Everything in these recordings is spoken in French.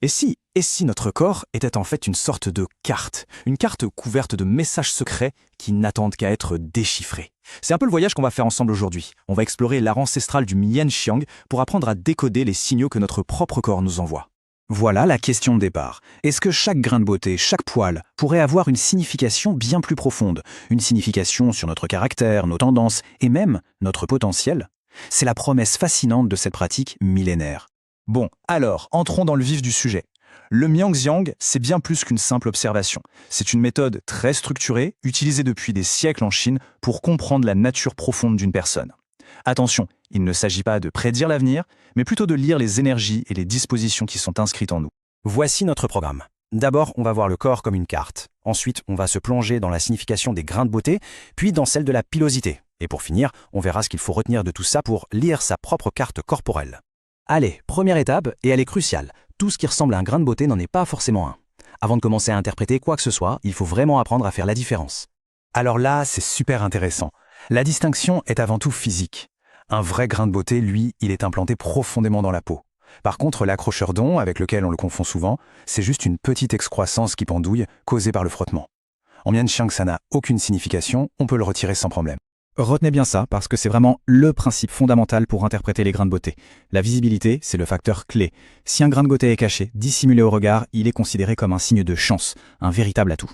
Et si notre corps était en fait une sorte de carte, une carte couverte de messages secrets qui n'attendent qu'à être déchiffrés. C'est un peu le voyage qu'on va faire ensemble aujourd'hui. On va explorer l'art ancestral du Mian Xiang pour apprendre à décoder les signaux que notre propre corps nous envoie. Voilà la question de départ. Est-ce que chaque grain de beauté, chaque poil, pourrait avoir une signification bien plus profonde, une signification sur notre caractère, nos tendances et même notre potentiel? C'est la promesse fascinante de cette pratique millénaire. Bon, alors, entrons dans le vif du sujet. Le Mianxiang, c'est bien plus qu'une simple observation. C'est une méthode très structurée, utilisée depuis des siècles en Chine pour comprendre la nature profonde d'une personne. Attention, il ne s'agit pas de prédire l'avenir, mais plutôt de lire les énergies et les dispositions qui sont inscrites en nous. Voici notre programme. D'abord, on va voir le corps comme une carte. Ensuite, on va se plonger dans la signification des grains de beauté, puis dans celle de la pilosité. Et pour finir, on verra ce qu'il faut retenir de tout ça pour lire sa propre carte corporelle. Allez, première étape, et elle est cruciale. Tout ce qui ressemble à un grain de beauté n'en est pas forcément un. Avant de commencer à interpréter quoi que ce soit, il faut vraiment apprendre à faire la différence. Alors là, c'est super intéressant. La distinction est avant tout physique. Un vrai grain de beauté, lui, il est implanté profondément dans la peau. Par contre, l'accrocheur d'onds, avec lequel on le confond souvent, c'est juste une petite excroissance qui pendouille, causée par le frottement. En Mianxiang, ça n'a aucune signification, on peut le retirer sans problème. Retenez bien ça, parce que c'est vraiment le principe fondamental pour interpréter les grains de beauté. La visibilité, c'est le facteur clé. Si un grain de beauté est caché, dissimulé au regard, il est considéré comme un signe de chance, un véritable atout.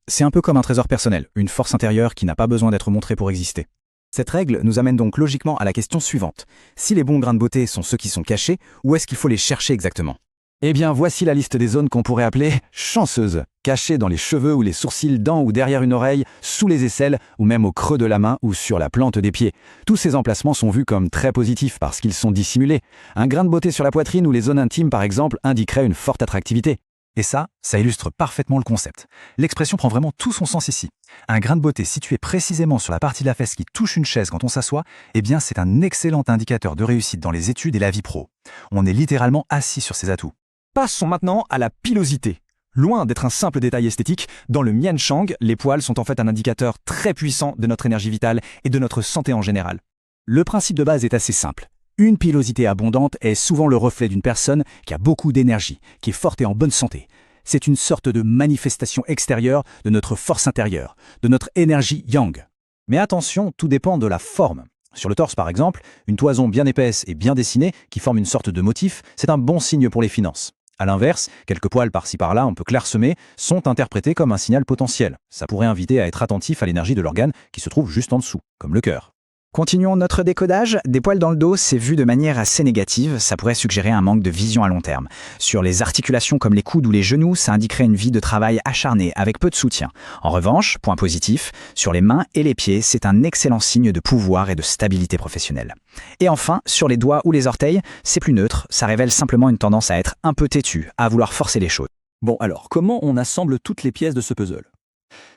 C'est un peu comme un trésor personnel, une force intérieure qui n'a pas besoin d'être montrée pour exister. Cette règle nous amène donc logiquement à la question suivante. Si les bons grains de beauté sont ceux qui sont cachés, où est-ce qu'il faut les chercher exactement? Eh bien, voici la liste des zones qu'on pourrait appeler chanceuses, cachées dans les cheveux ou les sourcils, dans ou derrière une oreille, sous les aisselles ou même au creux de la main ou sur la plante des pieds. Tous ces emplacements sont vus comme très positifs parce qu'ils sont dissimulés. Un grain de beauté sur la poitrine ou les zones intimes, par exemple, indiquerait une forte attractivité. Et ça illustre parfaitement le concept. L'expression prend vraiment tout son sens ici. Un grain de beauté situé précisément sur la partie de la fesse qui touche une chaise quand on s'assoit, eh bien c'est un excellent indicateur de réussite dans les études et la vie pro. On est littéralement assis sur ses atouts. Passons maintenant à la pilosité. Loin d'être un simple détail esthétique, dans le Mianxiang, les poils sont en fait un indicateur très puissant de notre énergie vitale et de notre santé en général. Le principe de base est assez simple. Une pilosité abondante est souvent le reflet d'une personne qui a beaucoup d'énergie, qui est forte et en bonne santé. C'est une sorte de manifestation extérieure de notre force intérieure, de notre énergie yang. Mais attention, tout dépend de la forme. Sur le torse par exemple, une toison bien épaisse et bien dessinée qui forme une sorte de motif, c'est un bon signe pour les finances. A l'inverse, quelques poils par-ci par-là, un peu clairsemés, sont interprétés comme un signal potentiel. Ça pourrait inviter à être attentif à l'énergie de l'organe qui se trouve juste en dessous, comme le cœur. Continuons notre décodage. Des poils dans le dos, c'est vu de manière assez négative. Ça pourrait suggérer un manque de vision à long terme. Sur les articulations comme les coudes ou les genoux, ça indiquerait une vie de travail acharnée, avec peu de soutien. En revanche, point positif, sur les mains et les pieds, c'est un excellent signe de pouvoir et de stabilité professionnelle. Et enfin, sur les doigts ou les orteils, c'est plus neutre. Ça révèle simplement une tendance à être un peu têtu, à vouloir forcer les choses. Bon alors, comment on assemble toutes les pièces de ce puzzle?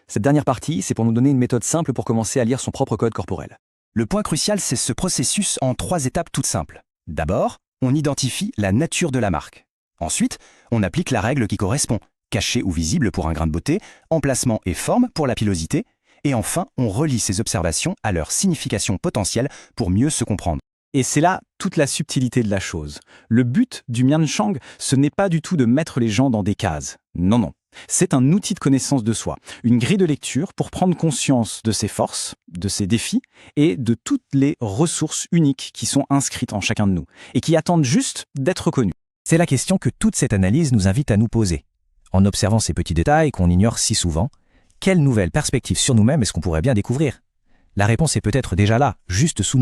Cette dernière partie, c'est pour nous donner une méthode simple pour commencer à lire son propre code corporel. Le point crucial, c'est ce processus en 3 étapes toutes simples. D'abord, on identifie la nature de la marque. Ensuite, on applique la règle qui correspond, caché ou visible pour un grain de beauté, emplacement et forme pour la pilosité, et enfin, on relie ces observations à leur signification potentielle pour mieux se comprendre. Et c'est là toute la subtilité de la chose. Le but du Mianxiang, ce n'est pas du tout de mettre les gens dans des cases. Non, non. C'est un outil de connaissance de soi, une grille de lecture pour prendre conscience de ses forces, de ses défis et de toutes les ressources uniques qui sont inscrites en chacun de nous et qui attendent juste d'être reconnues. C'est la question que toute cette analyse nous invite à nous poser. En observant ces petits détails qu'on ignore si souvent, quelle nouvelle perspective sur nous-mêmes est-ce qu'on pourrait bien découvrir? La réponse est peut-être déjà là, juste sous nos